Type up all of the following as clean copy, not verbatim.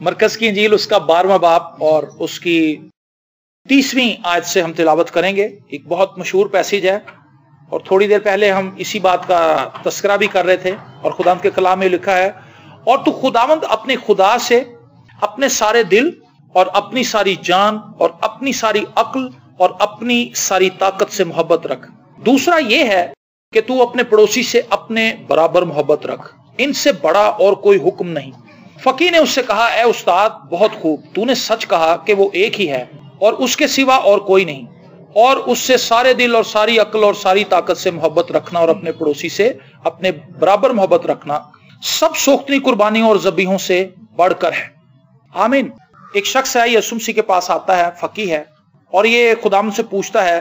मरकज की इंजील उसका 12वां बाब और उसकी 30वीं आयत से हम तिलावत करेंगे। एक बहुत मशहूर पैसेज है और थोड़ी देर पहले हम इसी बात का तस्करा भी कर रहे थे और खुदावंद के कलाम में लिखा है, और तू खुदावंद अपने खुदा से अपने सारे दिल और अपनी सारी जान और अपनी सारी अक्ल और अपनी सारी ताकत से मोहब्बत रख। दूसरा यह है कि तू अपने पड़ोसी से अपने बराबर मोहब्बत रख, इनसे बड़ा और कोई हुक्म नहीं। फकीह ने उससे कहा, ए उस्ताद, बहुत खूब, तूने सच कहा कि वो एक ही है और उसके सिवा और कोई नहीं, और उससे सारे दिल और सारी अक्ल और सारी ताकत से मोहब्बत रखना और अपने पड़ोसी से अपने बराबर मोहब्बत रखना सब सोख्तनी कुर्बानियों और ज़बीहों से बढ़कर है। आमीन। एक शख्स है, यीशु मसीह के पास आता है, फकीह है, और ये खुदावंद से पूछता है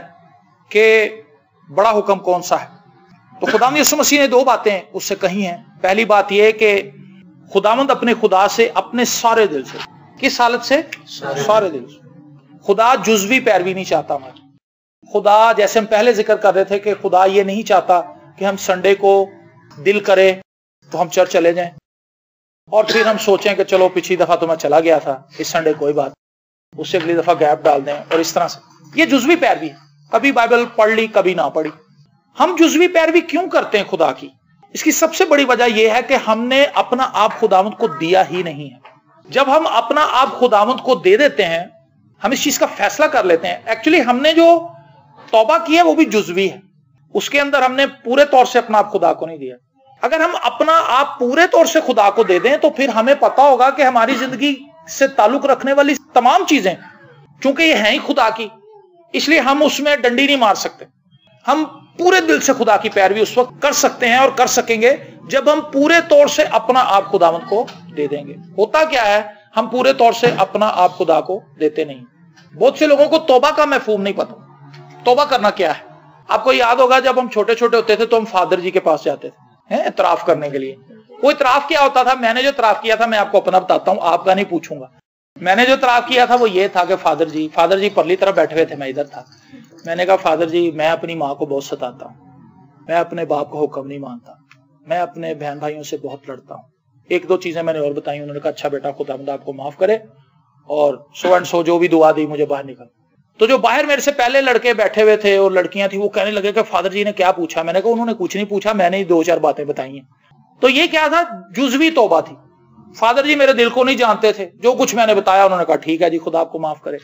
कि बड़ा हुक्म कौन सा है। तो खुदावंद यीशु मसीह ने दो बातें उससे कही हैं। पहली बात यह कि खुदावंद अपने खुदा से अपने सारे दिल से, किस हालत से? सारे दिल से। खुदा जुज़वी पैरवी नहीं चाहता हमारी। खुदा, जैसे हम पहले जिक्र कर रहे थे कि खुदा ये नहीं चाहता कि हम संडे को दिल करे तो हम चर्च चले जाएं और फिर हम सोचें कि चलो पिछली दफा तो मैं चला गया था, इस संडे कोई बात, उससे अगली दफा गैप डाल दें, और इस तरह से। ये जुज़वी पैरवी है। कभी बाइबल पढ़ ली, कभी ना पढ़ी। हम जुज़वी पैरवी क्यों करते हैं खुदा की? इसकी सबसे बड़ी वजह यह है कि हमने अपना आप खुदावंद को दिया ही नहीं है। जब हम अपना आप खुदावंद को दे देते हैं, हम इस चीज का फैसला कर लेते हैं, एक्चुअली हमने जो तौबा की है वो भी जुज़वी है, उसके अंदर हमने पूरे तौर से अपना आप खुदा को नहीं दिया। अगर हम अपना आप पूरे तौर से खुदा को दे दें तो फिर हमें पता होगा कि हमारी जिंदगी से ताल्लुक रखने वाली तमाम चीजें, चूंकि ये हैं ही खुदा की, इसलिए हम उसमें डंडी नहीं मार सकते। हम पूरे दिल से खुदा की पैरवी उस वक्त कर सकते हैं और कर सकेंगे जब हम पूरे तौर से अपना आप खुदावंद को दे देंगे। होता क्या है, हम पूरे तौर से अपना आप खुदा को देते नहीं। बहुत से लोगों को तौबा का मफहूम नहीं पता। तौबा करना क्या है? आपको याद होगा जब हम छोटे छोटे होते थे तो हम फादर जी के पास जाते थे इतराफ करने के लिए। वो इतराफ क्या होता था? मैंने जो इतराफ किया था, मैं आपको अपना बताता हूं, आपका नहीं पूछूंगा। मैंने जो इतराफ किया था वो ये था कि फादर जी परली तरफ बैठे हुए थे, मैं इधर था। मैंने कहा, फादर जी, मैं अपनी माँ को बहुत सताता हूँ, मैं अपने बाप का हुक्म नहीं मानता, मैं अपने बहन भाइयों से बहुत लड़ता हूँ। एक दो चीजें मैंने और बताई। उन्होंने कहा, अच्छा बेटा, खुदावंद आपको माफ करे, और सो एंड सो जो भी दुआ दी, मुझे बाहर निकल। तो जो बाहर मेरे से पहले लड़के बैठे हुए थे और लड़कियां थी, वो कहने लगे कि फादर जी ने क्या पूछा? मैंने कहा, उन्होंने कुछ नहीं पूछा, मैंने ही दो चार बातें बताई हैं। तो ये क्या था? जुज़वी तौबा थी। फादर जी मेरे दिल को नहीं जानते थे, जो कुछ मैंने बताया उन्होंने कहा ठीक है जी, खुदा आपको माफ करे।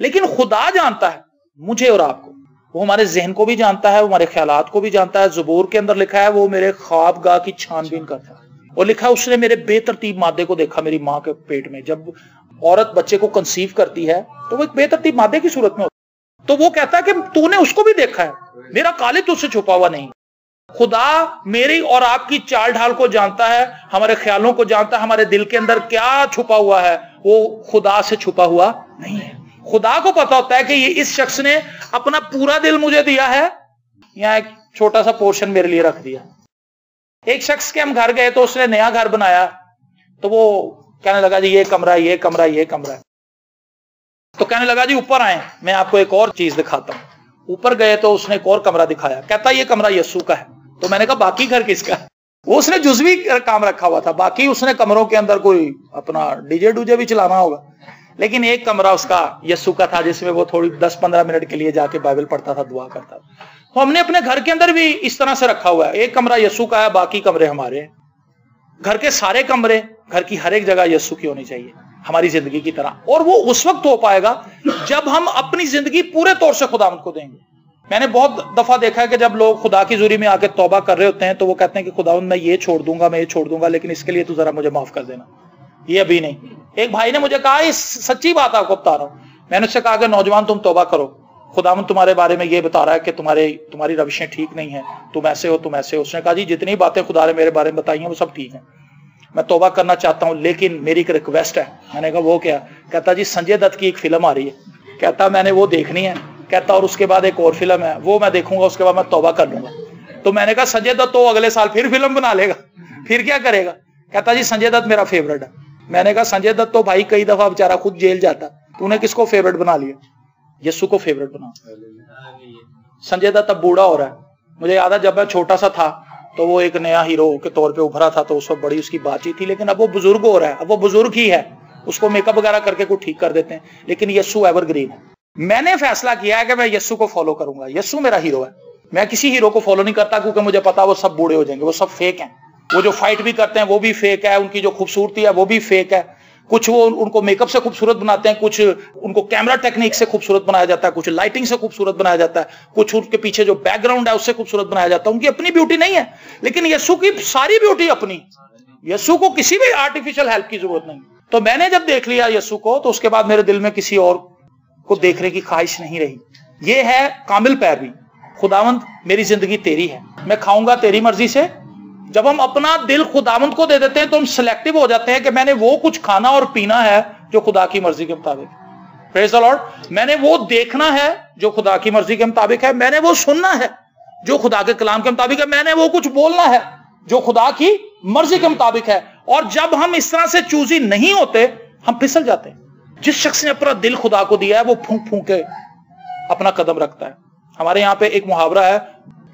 लेकिन खुदा जानता है मुझे और आपको, वो हमारे जहन को भी जानता है, वो हमारे ख्यालात को भी जानता है। ज़बूर के अंदर लिखा है, वो मेरे ख्वाबगाह की छानबीन करता है। और लिखा है, उसने मेरे बेतरतीब मादे को देखा मेरी माँ के पेट में। जब औरत बच्चे को कंसीव करती है तो वो एक बेतरतीब मादे की सूरत में होती है। तो वो कहता है कि तूने उसको भी देखा है, मेरा कालिद तुझसे छुपा हुआ नहीं। खुदा मेरी और आपकी चाल ढाल को जानता है, हमारे ख्यालों को जानता है, हमारे दिल के अंदर क्या छुपा हुआ है वो खुदा से छुपा हुआ नहीं है। खुदा को पता होता है कि ये इस शख्स ने अपना पूरा दिल मुझे दिया है या एक छोटा सा पोर्शन मेरे लिए रख दिया। एक शख्स के हम घर गए तो उसने नया घर बनाया, तो वो कहने लगा, जी ये कमरा, ये कमरा, ये कमरा। तो कहने लगा, जी ऊपर आए, मैं आपको एक और चीज दिखाता हूं। ऊपर गए तो उसने एक और कमरा दिखाया। कहता, ये कमरा यीशु का है। तो मैंने कहा, बाकी घर किसका है? वो उसने जुज़वी काम रखा हुआ था, बाकी उसने कमरों के अंदर कोई अपना डीजे डूजे भी चलाना होगा, लेकिन एक कमरा उसका यीशु का था, जिसमें वो थोड़ी 10-15 मिनट के लिए जाके बाइबल पढ़ता था, दुआ करता था। तो हमने अपने घर के अंदर भी इस तरह से रखा हुआ है, एक कमरा यीशु का है, बाकी कमरे हमारे हैं। घर के सारे कमरे, घर की हर एक जगह यीशु की होनी चाहिए, हमारी जिंदगी की तरह। और वो उस वक्त हो पाएगा जब हम अपनी जिंदगी पूरे तौर से खुदावंद को देंगे। मैंने बहुत दफा देखा है कि जब लोग खुदा की ज़ुरी में आके तौबा कर रहे होते हैं तो वो कहते हैं कि खुदावंद मैं ये छोड़ दूंगा, मैं ये छोड़ दूंगा, लेकिन इसके लिए तू जरा मुझे माफ कर देना, ये अभी नहीं। एक भाई ने मुझे कहा, इस सच्ची बात आपको बता रहा हूं। मैंने उससे कहा कि नौजवान, तुम तौबा करो, खुदावंद तुम्हारे बारे में ये बता रहा है कि तुम्हारी रविशें ठीक नहीं है, तुम ऐसे हो, तुम ऐसे हो। उसने कहा, जी जितनी बातें खुदा ने मेरे बारे में बताई हैं वो सब ठीक है, मैं तौबा करना चाहता हूं, लेकिन मेरी एक रिक्वेस्ट है। मैंने कहा, वो क्या? कहता, जी संजय दत्त की एक फिल्म आ रही है, कहता मैंने वो देखनी है, कहता और उसके बाद एक और फिल्म है, वो मैं देखूंगा, उसके बाद मैं तौबा कर लूंगा। तो मैंने कहा, संजय दत्त तो अगले साल फिर फिल्म बना लेगा, फिर क्या करेगा? कहता, जी संजय दत्त मेरा फेवरेट है। मैंने कहा, संजय दत्त तो भाई कई दफा बेचारा खुद जेल जाता, तूने किसको फेवरेट बना लिया? यीशु को फेवरेट बना। संजय दत्त अब बूढ़ा हो रहा है। मुझे याद है जब मैं छोटा सा था तो वो एक नया हीरो के तौर पे उभरा था, तो उस वक्त बड़ी उसकी बातचीत थी, लेकिन अब वो बुजुर्ग हो रहा है, अब वो बुजुर्ग ही है, उसको मेकअप वगैरह करके कुछ ठीक कर देते हैं, लेकिन यीशु एवरग्रीन है। मैंने फैसला किया है कि मैं यीशु को फॉलो करूंगा। यीशु मेरा हीरो है। मैं किसी हीरो को फॉलो नहीं करता, क्योंकि मुझे पता वो सब बूढ़े हो जाएंगे, वो सब फेक हैं। वो जो फाइट भी करते हैं वो भी फेक है, उनकी जो खूबसूरती है वो भी फेक है। कुछ वो उनको मेकअप से खूबसूरत बनाते हैं, कुछ उनको कैमरा टेक्निक से खूबसूरत बनाया जाता है, कुछ लाइटिंग से खूबसूरत बनाया जाता है, कुछ उनके पीछे जो बैकग्राउंड है उससे खूबसूरत बनाया जाता है। उनकी अपनी ब्यूटी नहीं है, लेकिन यीशु की सारी ब्यूटी अपनी। यीशु को किसी भी आर्टिफिशियल हेल्प की जरूरत नहीं। तो मैंने जब देख लिया यीशु को, तो उसके बाद मेरे दिल में किसी और को देखने की ख्वाहिश नहीं रही। यह है कामिल पैरवी। खुदावंद मेरी जिंदगी तेरी है, मैं खाऊंगा तेरी मर्जी से। जब हम अपना दिल खुदावंद को दे देते हैं तो हम सिलेक्टिव हो जाते हैं कि मैंने वो कुछ खाना और पीना है जो खुदा की मर्जी के मुताबिक। Praise the Lord. मैंने वो देखना है जो खुदा की मर्जी के मुताबिक है, मैंने वो सुनना है जो खुदा के कलाम के मुताबिक है, मैंने वो कुछ बोलना है जो खुदा की मर्जी के मुताबिक है। और जब हम इस तरह से चूजी नहीं होते, हम फिसल जाते हैं। जिस शख्स ने अपना दिल खुदा को दिया है वो फूंक फूंक के अपना कदम रखता है। हमारे यहाँ पे एक मुहावरा है,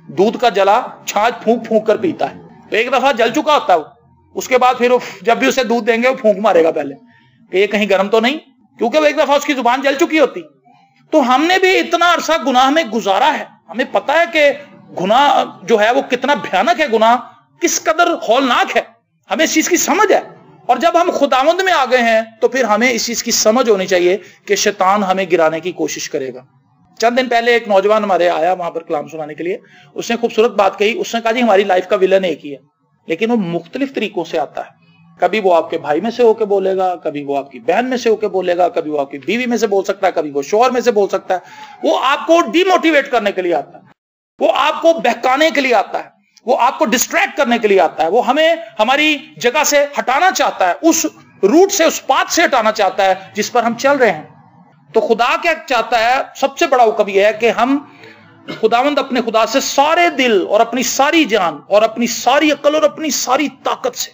दूध का जला छाछ फूंक फूंक कर पीता है। तो एक दफा जल चुका होता है वो, उसके बाद फिर जब भी उसे दूध देंगे वो फूंक मारेगा पहले कि ये कहीं गर्म तो नहीं, क्योंकि वो एक दफा उसकी जुबान जल चुकी होती। तो हमने भी इतना अरसा गुनाह में गुजारा है, हमें पता है कि गुनाह जो है वो कितना भयानक है, गुनाह किस कदर हौलनाक है, हमें इस चीज की समझ है। और जब हम खुदावंद में आ गए हैं तो फिर हमें इस चीज की समझ होनी चाहिए कि शैतान हमें गिराने की कोशिश करेगा। चंद दिन पहले एक नौजवान हमारे आया वहां पर कलाम सुनाने के लिए। उसने खूबसूरत बात कही। उसने कहा जी हमारी लाइफ का विलन एक ही है, लेकिन वो मुख्तलिफ तरीकों से आता है। कभी वो आपके भाई में से होके बोलेगा, कभी वो आपकी बहन में से होके बोलेगा, कभी वो आपकी बीवी में से बोल सकता है, कभी वो शौहर में से बोल सकता है। वो आपको डिमोटिवेट करने के लिए आता है, वो आपको बहकाने के लिए आता है, वो आपको डिस्ट्रैक्ट करने के लिए आता है, वो हमें हमारी जगह से हटाना चाहता है, उस रूट से, उस पाथ से हटाना चाहता है जिस पर हम चल रहे हैं। तो खुदा क्या चाहता है? सबसे बड़ा हुक्म यह है कि हम खुदावंद अपने खुदा से सारे दिल और अपनी सारी जान और अपनी सारी अकल और अपनी सारी ताकत से,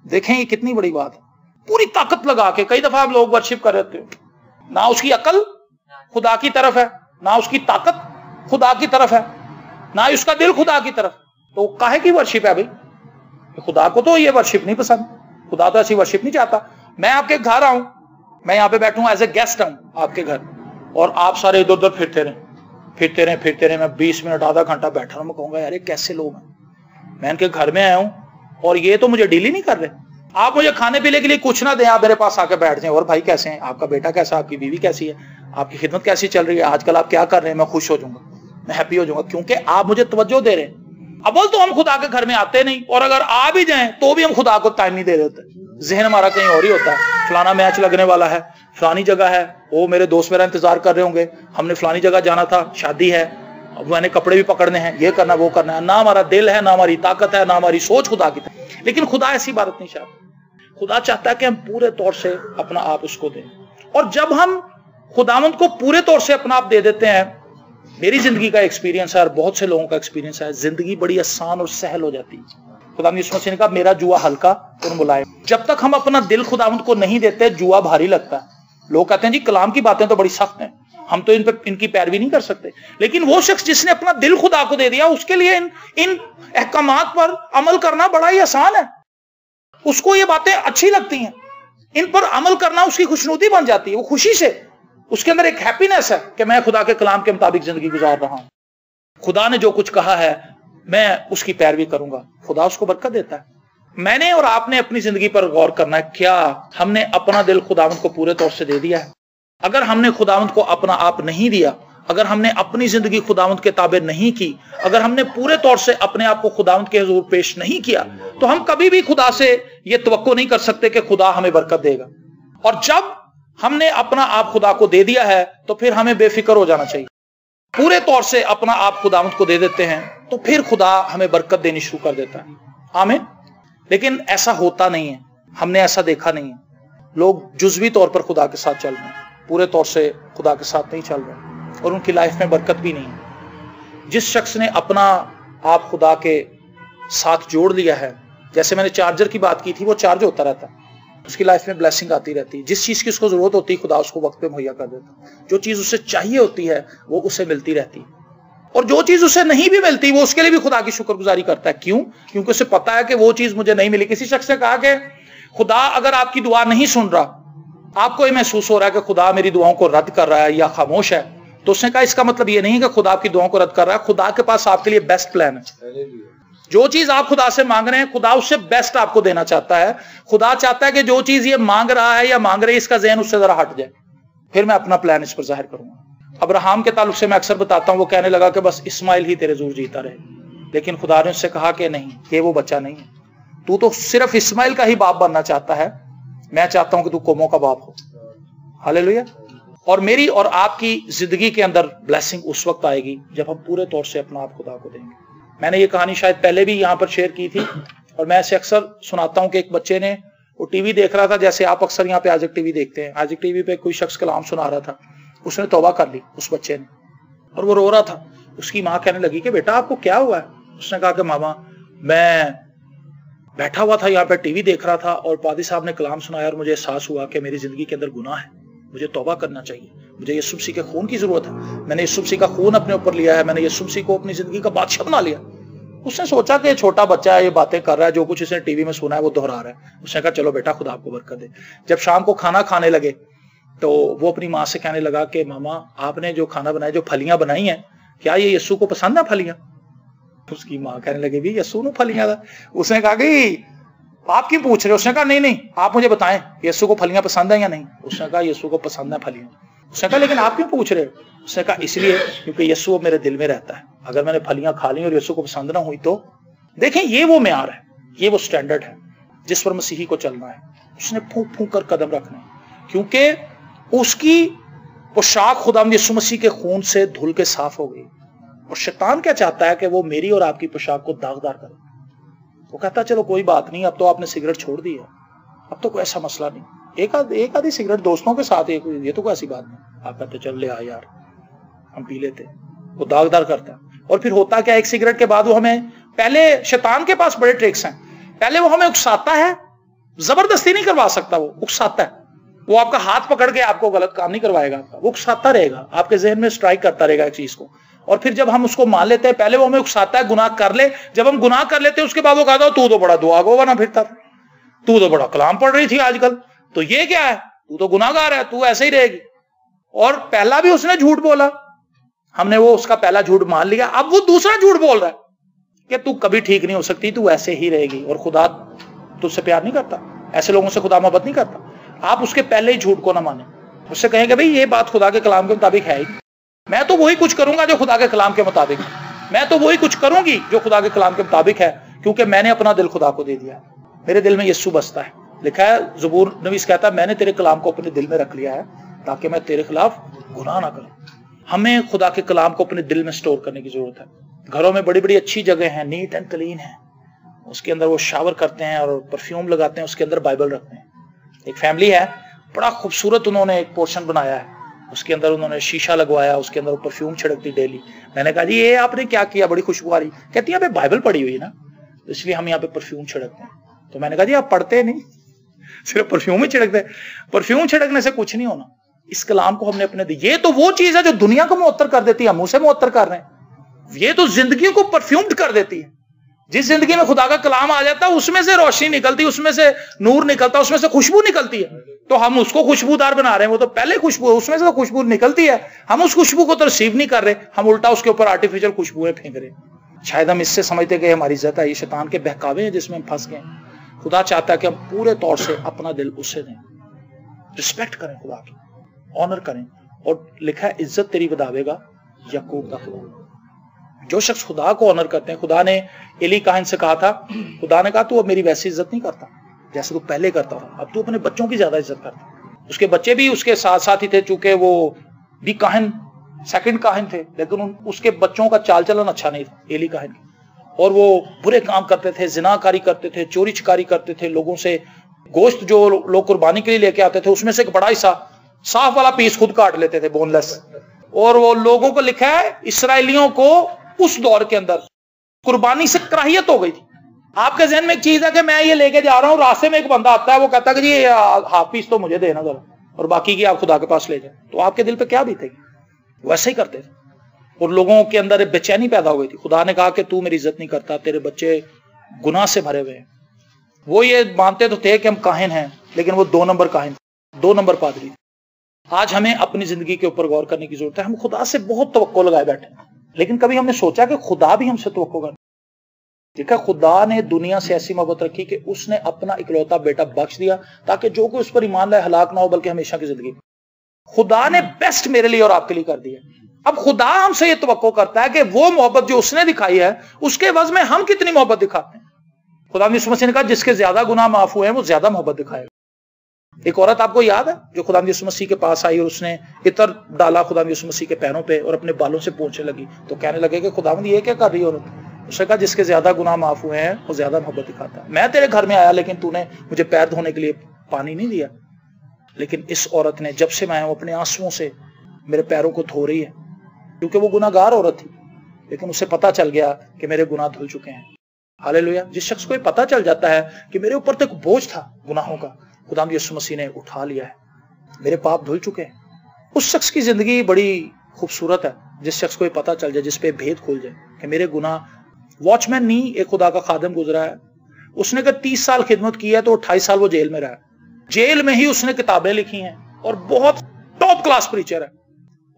देखें ये कितनी बड़ी बात है, पूरी ताकत लगा के। कई दफा हम लोग वर्शिप कर रहे थे, ना उसकी अकल खुदा की तरफ है, ना उसकी ताकत खुदा की तरफ है, ना उसका दिल खुदा की तरफ। तो काहे की वर्शिप है भाई? खुदा को तो ये वर्शिप नहीं पसंद, खुदा तो ऐसी वर्शिप नहीं चाहता। मैं आपके घर आऊं, मैं यहां पे बैठूंगा, एज ए गेस्ट आऊं आपके घर, और आप सारे इधर उधर फिरते रहे, मैं 20 मिनट आधा घंटा बैठा हूं, मैं कहूंगा यार ये कैसे लोग हैं, मैं इनके घर में आया हूं और ये तो मुझे डील ही नहीं कर रहे। आप मुझे खाने पीने के लिए कुछ ना दें, आप मेरे पास आके बैठ जाएं, और भाई कैसे हैं, आपका बेटा कैसा, आपकी बीवी कैसी है, आपकी खिदमत कैसी चल रही है, आजकल आप क्या कर रहे हैं, मैं खुश हो जाऊंगा, मैं हैप्पी हो जाऊंगा, क्योंकि आप मुझे तवज्जो दे रहे हैं। अव्वल तो हम खुदा के घर में आते नहीं, और अगर आ भी जाएं तो भी हम खुदा को टाइम नहीं दे देते। जहन हमारा कहीं और ही होता है, फलाना मैच लगने वाला है, फलानी जगह है, वो मेरे दोस्त मेरा इंतजार कर रहे होंगे, हमने फलानी जगह जाना था, शादी है, अब मैंने कपड़े भी पकड़ने हैं, ये करना वो करना है। ना हमारा दिल है, ना हमारी ताकत है, ना हमारी सोच खुदा की। लेकिन खुदा ऐसी बात नहीं चाहता। खुदा चाहता है कि हम पूरे तौर से अपना आप उसको दें। और जब हम खुदावंद को पूरे तौर से अपना आप दे देते हैं, मेरी जिंदगी का एक्सपीरियंस है और बहुत से लोगों का एक्सपीरियंस है, जिंदगी बड़ी आसान और सहल हो जाती है। खुदावंद यीशु मसीह ने कहा मेरा जुआ हल्का और मुलायम। जब तक हम अपना दिल खुदावंद को नहीं देते, जुआ भारी लगता है। लोग कहते हैं जी कलाम की बातें तो बड़ी सख्त हैं, हम तो इनकी पैरवी नहीं कर सकते। लेकिन वो शख्स जिसने अपना दिल खुदा को दे दिया, उसके लिए इन अहकामात पर अमल करना बड़ा ही आसान है। उसको ये बातें अच्छी लगती हैं, इन पर अमल करना उसकी खुशनुदी बन जाती है। वो खुशी से, उसके अंदर एक हैप्पीनेस है कि मैं खुदा के कलाम के मुताबिक जिंदगी गुजार रहा हूं, खुदा ने जो कुछ कहा है मैं उसकी पैरवी करूंगा, खुदा उसको बरकत देता है। मैंने और आपने अपनी जिंदगी पर गौर करना है, क्या हमने अपना दिल खुदावंद को पूरे तौर से दे दिया है? अगर हमने खुदावंद को अपना आप नहीं दिया, अगर हमने अपनी जिंदगी खुदावंद के ताबे नहीं की, अगर हमने पूरे तौर से अपने आप को खुदावंद के हुजूर पेश नहीं किया, तो हम कभी भी खुदा से यह तवक्को नहीं कर सकते कि खुदा हमें बरकत देगा। और जब हमने अपना आप खुदा को दे दिया है तो फिर हमें बेफिक्र हो जाना चाहिए। पूरे तौर से अपना आप खुदावंद को दे देते हैं तो फिर खुदा हमें बरकत देनी शुरू कर देता है। आमीन। लेकिन ऐसा होता नहीं है, हमने ऐसा देखा नहीं है। लोग जुज़वी तौर पर खुदा के साथ चल रहे हैं, पूरे तौर से खुदा के साथ नहीं चल रहे, और उनकी लाइफ में बरकत भी नहीं है। जिस शख्स ने अपना आप खुदा के साथ जोड़ लिया है, जैसे मैंने चार्जर की बात की थी, वो चार्ज होता रहता है, उसकी लाइफ में ब्लेसिंग आती रहती है। जिस चीज की उसको जरूरत होती है खुदा उसको वक्त पे मुहैया कर देता है। जो चीज उसे चाहिए होती है वो उसे मिलती रहती है, और जो चीज उसे नहीं भी मिलती वो उसके लिए भी खुदा की शुक्रगुजारी करता है। क्यों? क्योंकि उसे पता है कि वो चीज मुझे नहीं मिली। किसी शख्स ने कहा कि खुदा अगर आपकी दुआ नहीं सुन रहा आपको ये महसूस हो रहा है कि खुदा मेरी दुआओं को रद्द कर रहा है या खामोश है, तो उसने कहा इसका मतलब ये नहीं कि खुदा आपकी दुआओं को रद्द कर रहा है। खुदा के पास आपके लिए बेस्ट प्लान है। जो चीज आप खुदा से मांग रहे हैं, खुदा उससे बेस्ट आपको देना चाहता है। खुदा चाहता है कि जो चीज ये मांग रहा है या मांग रही है, इसका ज़हन उससे जरा हट जाए, फिर मैं अपना प्लान इस पर जाहिर करूंगा। अब्राहम के ताल्लुक से मैं अक्सर बताता हूं, वो कहने लगा कि बस इस्माइल ही तेरे ज़ूर जीता रहे, लेकिन खुदा ने उससे कहा कि नहीं, ये वो बच्चा नहीं है, तू तो सिर्फ इस्माइल का ही बाप बनना चाहता है, मैं चाहता हूं कि तू कौमों का बाप हो। हालेलुया। और मेरी और आपकी जिंदगी के अंदर ब्लेसिंग उस वक्त आएगी जब हम पूरे तौर से अपना आप खुदा को देंगे। मैंने ये कहानी शायद पहले भी यहां पर शेयर की थी, और मैं ऐसे अक्सर सुनाता हूं कि एक बच्चे ने, वो टीवी देख रहा था, जैसे आप अक्सर यहाँ पे आजिक टीवी देखते हैं, आजिक टीवी पे कोई शख्स कलाम सुना रहा था, उसने तौबा कर ली उस बच्चे ने, और वो रो रहा था। उसकी माँ कहने लगी कि बेटा आपको क्या हुआ है? उसने कहा कि मामा मैं बैठा हुआ था यहाँ पे टीवी देख रहा था और पादी साहब ने कलाम सुनाया और मुझे एहसास हुआ कि मेरी जिंदगी के अंदर गुनाह है, मुझे तौबा करना चाहिए, मुझे यीशु मसीह के खून की जरूरत है, मैंने यीशु मसीह का खून अपने ऊपर लिया है, मैंने यीशु मसीह को अपनी जिंदगी का बादशाह बना लिया। उसने सोचा कि छोटा बच्चा है, ये बातें कर रहा है, जो कुछ इसने टीवी में सुना है वो दोहरा रहा है। उसने कहा चलो बेटा खुदा आपको बरकत दे। जब शाम को खाना खाने लगे तो वो अपनी माँ से कहने लगा कि मामा आपने जो खाना बनाया, जो फलियां बनाई हैं, क्या ये यीशु को पसंद है फलियां? उसकी माँ कहने लगी भी यीशु ने फलियां था। उसने कहा कि आप क्यों पूछ रहे हो? उसने कहा नहीं नहीं, आप मुझे बताएं यीशु को फलियां पसंद है या नहीं। उसने कहा यीशु को पसंद है फलियां। उसने कहा लेकिन आप क्यों पूछ रहे हो? उसने कहा इसलिए क्योंकि यीशु मेरे दिल में रहता है, अगर मैंने फलियां खा ली और यीशु को पसंद ना हुई तो। देखें ये वो म्यार है, ये वो स्टैंडर्ड है जिस पर मसीही को चलना है। उसने फूंक फूंक कर कदम रखना है, क्योंकि उसकी पोशाक खुदावंद यीशु मसीह के खून से धुल के साफ हो गई। और शैतान क्या चाहता है कि वो मेरी और आपकी पोशाक को दागदार करे। वो कहता चलो कोई बात नहीं, अब तो आपने सिगरेट छोड़ दी है, अब तो कोई ऐसा मसला नहीं, एक आधी सिगरेट दोस्तों के साथ, ये तो कोई ऐसी बात नहीं। आप कहते चल ले आ यार हम पी लेते। वो दागदार करता है। और फिर होता क्या, एक सिगरेट के बाद वो हमें, पहले शैतान के पास बड़े ट्रिक्स हैं, पहले वो हमें उकसाता है, जबरदस्ती नहीं करवा सकता, वो उकसाता है। वो आपका हाथ पकड़ के आपको गलत काम नहीं करवाएगा, वो उकसाता रहेगा, आपके जहन में स्ट्राइक करता रहेगा एक चीज को। और फिर जब हम उसको मान लेते हैं, पहले वो हमें उकसाता है गुनाह कर ले, जब हम गुनाह कर लेते हैं उसके बाद वो कहता है तू तो बड़ा दुआ गो बना फिरता था, तू तो बड़ा कलाम पढ़ रही थी आजकल, तो ये क्या है, तू तो गुनाहगार है, तू ऐसे ही रहेगी। और पहला भी उसने झूठ बोला, हमने वो उसका पहला झूठ मान लिया, अब वो दूसरा झूठ बोल रहा है कि तू कभी ठीक नहीं हो सकती, तू ऐसे ही रहेगी। और खुदा तुझसे प्यार नहीं करता, ऐसे लोगों से खुदा मोहब्बत नहीं करता। आप उसके पहले ही झूठ को ना माने, उससे कहेंगे भाई ये बात खुदा के कलाम के मुताबिक है ही, मैं तो वही कुछ करूंगा जो खुदा के कलाम के मुताबिक है, मैं तो वही कुछ करूंगी जो खुदा के कलाम के मुताबिक है, क्योंकि मैंने अपना दिल खुदा को दे दिया, मेरे दिल में यीशु बसता है। लिखा है ज़बूर नवीस कहता है मैंने तेरे कलाम को अपने दिल में रख लिया है ताकि मैं तेरे खिलाफ गुनाह ना करूं। हमें खुदा के कलाम को अपने दिल में स्टोर करने की जरूरत है। घरों में बड़ी बड़ी अच्छी जगह है, नीट एंड क्लीन है, उसके अंदर वो शावर करते हैं और परफ्यूम लगाते हैं, उसके अंदर बाइबल रखते हैं। एक फैमिली है, बड़ा खूबसूरत उन्होंने एक पोर्शन बनाया है, उसके अंदर उन्होंने शीशा लगवाया, उसके अंदर परफ्यूम छिड़कती डेली। मैंने कहा जी ये आपने क्या किया, बड़ी खुशबू आ रही। कहती है यहाँ पे बाइबल पड़ी हुई है ना, इसलिए हम यहाँ पे परफ्यूम छिड़कते हैं। तो मैंने कहा जी आप पढ़ते नहीं, सिर्फ परफ्यूम ही छिड़कते। परफ्यूम छिड़कने से कुछ नहीं होना, इस कलाम को हमने अपने दिए। ये तो वो चीज है जो दुनिया को मुअत्तर कर देती है, हम उसे मुअत्तर कर रहे हैं। ये तो जिंदगी को परफ्यूम्ड कर देती है। जिस जिंदगी में खुदा का कलाम आ जाता है उसमें से रोशनी निकलती, उसमें से नूर निकलता, उसमें से खुशबू निकलती है, तो हम उसको खुशबूदार बना रहे हैं। वो तो पहले खुशबू है, उसमें से तो खुशबू निकलती है, हम उस खुशबू को तो रिसीव नहीं कर रहे, हम उल्टा उसके ऊपर आर्टिफिशियल खुशबुएं फेंक रहे। शायद हम इससे समझते कि हमारी इज्जत है, ये शैतान के बहकावे हैं जिसमें हम फंस गए। खुदा चाहता है कि हम पूरे तौर से अपना दिल उससे दें, रिस्पेक्ट करें, खुदा की ऑनर करें। और लिखा है इज्जत तेरी बदावेगा याकूब का खुदा। जो शख्स खुदा को ऑनर करते हैं, खुदा ने एली काहिन से कहा था, खुदा ने कहा तू अब मेरी वैसी इज्जत नहीं करता जैसे तू पहले करता था, अब तू अपने बच्चों की ज्यादा इज्जत करता। उसके बच्चे भी उसके साथ साथ ही थे, चूंकि वो भी काहिन, सेकंड काहिन थे, लेकिन उसके बच्चों का चाल चलन अच्छा नहीं था एली काहिन की। और वो बुरे काम करते थे, जिनाकारी करते थे, चोरी चकारी करते थे, लोगों से गोश्त जो लोग कुर्बानी के लिए लेके आते थे उसमें से एक बड़ा हिस्सा साफ वाला पीस खुद काट लेते थे, बोनलेस। और वो लोगों को, लिखा है इसराइलियों को उस दौर के अंदर कुर्बानी से कराहियत हो गई थी। आपके जहन में एक चीज है कि मैं ये लेके जा रहा हूं, रास्ते में एक बंदा आता है, वो कहता है कि जी हाफ पीस तो मुझे देना जरा और बाकी की आप खुदा के पास ले जाए, तो आपके दिल पे क्या बीतेगी? वैसे ही करते थे और लोगों के अंदर एक बेचैनी पैदा हो गई थी। खुदा ने कहा कि तू मेरी इज्जत नहीं करता, तेरे बच्चे गुनाह से भरे हुए हैं। वो ये मानते तो थे कि हम काहिन हैं, लेकिन वो 2 नंबर काहिन। 2 नंबर पादरी थे। आज हमें अपनी जिंदगी के ऊपर गौर करने की जरूरत है। हम खुदा से बहुत तवक्को लगाए बैठे, लेकिन कभी हमने सोचा कि खुदा भी हमसे तवक्को कर। देखा, खुदा ने दुनिया से ऐसी मोहब्बत रखी कि उसने अपना इकलौता बेटा बख्श दिया ताकि जो कोई उस पर ईमान लाए हलाक ना हो बल्कि हमेशा की जिंदगी। खुदा ने बेस्ट मेरे लिए और आपके लिए कर दिया। अब खुदा हमसे ये तवक्को करता है कि वो मोहब्बत जो उसने दिखाई है उसके एवज में हम कितनी मोहब्बत दिखाते हैं। खुदा यीशु मसीह ने कहा जिसके ज्यादा गुनाह माफ हुए हैं वो ज्यादा मोहब्बत दिखाएगा। एक औरत आपको याद है जो खुदा यीशु मसीह के पास आई और उसने इतर डाला खुदा यीशु मसीह के पैरों पे और अपने बालों से पोंछने लगी, तो कहने लगे कि खुदावंद ये क्या कर रही है औरत। उसने कहा जिसके ज्यादा गुनाह माफ हुए हैं वो ज्यादा मोहब्बत दिखाता है। मैं तेरे घर में आया लेकिन तूने मुझे पैर धोने के लिए पानी नहीं दिया, लेकिन इस औरत ने जब से मैं हूं अपने आंसुओं से मेरे पैरों को धो रही है, क्योंकि वो गुनाहगार औरत थी लेकिन उसे पता चल गया कि मेरे गुनाह धुल चुके हैं। हालेलुया। जिस शख्स को पता चल जाता है कि मेरे ऊपर तो एक बोझ था गुनाहों का, खुदा यीशु मसीह ने उठा लिया है, मेरे पाप धुल चुके हैं, उस शख्स की जिंदगी बड़ी खूबसूरत है। जिस शख्स को ये पता चल जाए, जिस पे भेद खुल जाए कि मेरे गुनाह। वॉचमैन नहीं, एक खुदा का खादिम गुजरा है, उसने अगर 30 साल खिदमत की है तो 28 साल वो जेल में रहा। जेल में ही उसने किताबें लिखी हैं और बहुत टॉप क्लास प्रीचर है।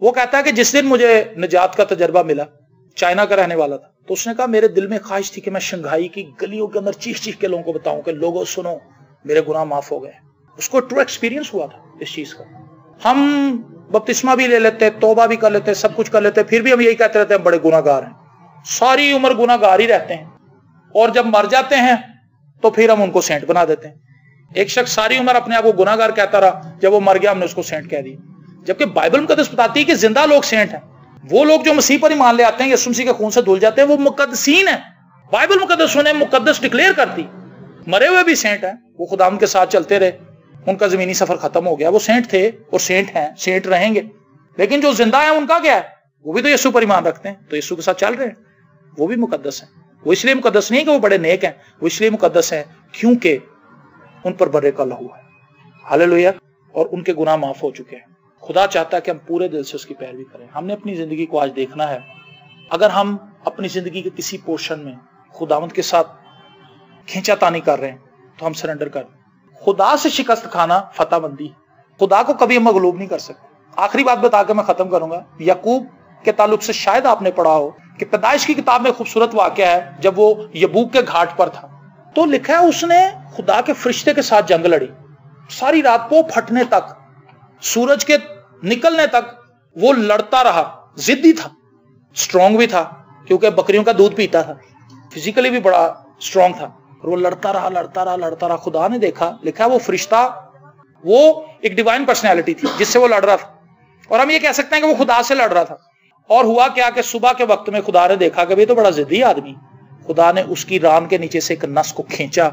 वो कहता है कि जिस दिन मुझे निजात का तजर्बा मिला, चाइना का रहने वाला था, तो उसने कहा मेरे दिल में ख्वाहिश थी कि मैं शंघाई की गलियों के अंदर चीख चीख के लोगों को बताऊं कि लोगों सुनो मेरे गुनाह माफ हो गए। उसको ट्रू एक्सपीरियंस हुआ था इस चीज का। हम बपतिस्मा भी ले लेते, तौबा भी कर लेते, सब कुछ कर लेते, फिर भी हम यही कहते रहते हैं बड़े गुनाहगार हैं। सारी उम्र गुनाहगार ही रहते हैं और जब मर जाते हैं तो फिर हम उनको सेंट बना देते हैं। एक शख्स सारी उम्र अपने आप को गुनाहगार कहता रहा, जब वो मर गया हमने उसको सेंट कह दिया। जबकि बाइबल मुकद्दस बताती है कि जिंदा लोग सेंट हैं। वो लोग जो मसीह पर ईमान ले आते हैं, यीशु मसीह के खून से धुल जाते हैं, वो मुकद्दसीन है। बाइबल मुकद्दस उन्हें मुकद्दस डिक्लेयर करती। मरे हुए भी सेंट हैं, वो खुदा उनके साथ चलते रहे, उनका जमीनी सफर खत्म हो गया, वो सेंट थे और सेंट हैं, सेंट रहेंगे। लेकिन जो जिंदा है उनका क्या है? वो भी तो यीशु पर ईमान रखते हैं, तो यीशु के साथ चल रहे हैं, वो भी मुकद्दस है। वो इसलिए मुकद्दस नहीं कि वो बड़े नेक हैं, वो इसलिए मुकद्दस है क्योंकि उन पर बर्रे का लहू है। हालेलुया। और उनके गुनाह माफ हो चुके हैं। खुदा चाहता है कि हम पूरे दिल से उसकी पैरवी करें। हमने अपनी जिंदगी को आज देखना है। अगर हम अपनी जिंदगी के किसी पोर्शन में खुदावंद के साथ खींचातानी कर रहे हैं तो हम सरेंडर कर। खुदा से शिकस्त खाना फतहबंदी है। खुदा को कभी हम मगलूब नहीं कर सकते। आखिरी बात बता के मैं खत्म करूंगा। याकूब के ताल्लुक से शायद आपने पढ़ा हो कि पैदाइश की किताब में खूबसूरत वाकया है, जब वो यबूक के घाट पर था तो लिखा है उसने खुदा के फरिश्ते के साथ जंग लड़ी। सारी रात को फटने तक, सूरज के निकलने तक वो लड़ता रहा। जिद्दी था, स्ट्रांग भी था, क्योंकि बकरियों का दूध पीता था, फिजिकली भी बड़ा स्ट्रांग था। और वो लड़ता रहा, लड़ता रहा, लड़ता रहा। खुदा ने देखा, लिखा है वो फरिश्ता, वो एक डिवाइन पर्सनैलिटी थी जिससे वो लड़ रहा था। और हम ये कह सकते हैं कि वो खुदा से लड़ रहा था। और हुआ क्या कि सुबह के वक्त में खुदा ने देखा कि ये तो बड़ा जिद्दी आदमी। खुदा ने उसकी रान के नीचे से एक नस को खींचा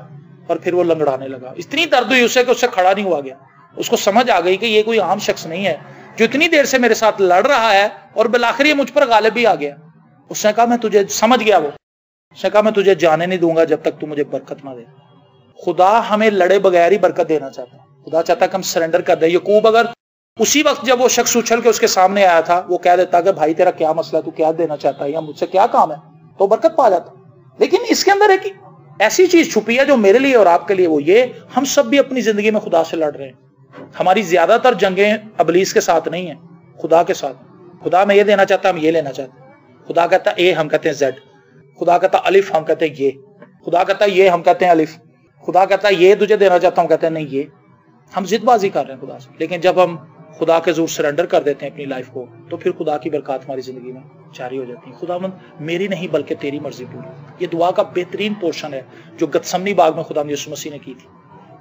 और फिर वो लंगड़ाने लगा। इतनी दर्द हुई उसे कि उससे खड़ा नहीं हुआ गया। उसको समझ आ गई कि ये कोई आम शख्स नहीं है जो इतनी देर से मेरे साथ लड़ रहा है और बिलाखिर ये मुझ पर गालिब भी आ गया। उसने कहा मैं तुझे, समझ गया वो, उसने कहा मैं तुझे जाने नहीं दूंगा जब तक तू मुझे बरकत ना दे। खुदा हमें लड़े बगैर ही बरकत देना चाहता है। खुदा चाहता है कि हम सरेंडर कर दे। याकूब अगर उसी वक्त जब वो शख्स उछल के उसके सामने आया था, वो कह देता कि भाई तेरा क्या मसला, तू क्या देना चाहता है या मुझसे क्या काम है, तो बरकत पा जाता। लेकिन इसके अंदर एक ऐसी चीज छुपी है जो मेरे लिए और आपके लिए, वो ये हम सब भी अपनी जिंदगी में खुदा से लड़ रहे हैं। हमारी ज्यादातर जंगें अबलीस के साथ नहीं है, खुदा के साथ। खुदा में ये देना चाहता, हम ये लेना चाहते। खुदा कहता ए, हम कहते हैं जेड। खुदा कहता अलिफ, हम कहते हैं ये। खुदा कहता ये, हम कहते हैं अलिफ। खुदा कहता ये तुझे देना चाहता हूं, कहते हैं नहीं ये। हम जिदबाजी कर रहे हैं खुदा से। लेकिन जब हम खुदा के जोर सरेंडर कर देते हैं अपनी लाइफ को, तो फिर खुदा की बरकत हमारी जिंदगी में जारी हो जाती है। खुदावंद मेरी नहीं बल्कि तेरी मर्जी पूरी। ये दुआ का बेहतरीन पोर्शन है जो गतसमनी बाग में खुदावंद यीशु मसीह ने की थी।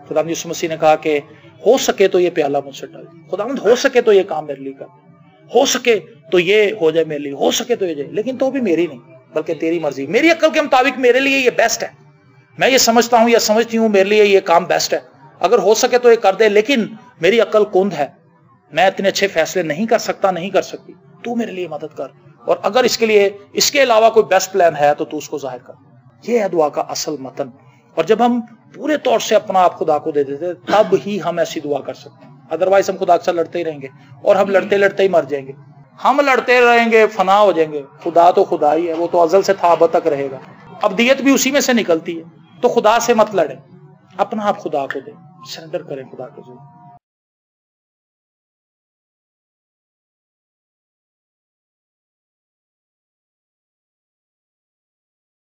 खुदावंद यीशु मसीह ने कहा कि हो सके तो ये प्याला मुझसे टल, खुदावंद हो सके तो ये काम मेरे लिए कर, हो सके तो ये हो जाए मेरे लिए, हो सके तो ये जाए, लेकिन तो भी मेरी नहीं बल्कि तेरी मर्जी। मेरी अक्ल के मुताबिक मेरे लिए ये बेस्ट है, मैं ये समझता हूं या समझती हूं मेरे लिए ये काम बेस्ट है, अगर हो सके तो ये कर दे। लेकिन मेरी अक्ल कुंद है, मैं इतने अच्छे फैसले नहीं कर सकता, नहीं कर सकती, तू मेरे लिए मदद कर। और अगर इसके लिए, इसके अलावा कोई बेस्ट प्लान है तो तू उसको जाहिर कर। ये है दुआ का असल मतन। और जब हम पूरे तौर से अपना आप खुदा को दे देते तब ही हम ऐसी दुआ कर सकते हैं। अदरवाइज हम खुदा से लड़ते ही रहेंगे और हम लड़ते लड़ते ही मर जाएंगे। हम लड़ते रहेंगे, फना हो जाएंगे। खुदा तो खुदा ही है, वो तो अजल से था अब तक रहेगा, अब्दियत भी उसी में से निकलती है। तो खुदा से मत लड़े, अपना आप खुदा को दे, सरेंडर करें खुदा को।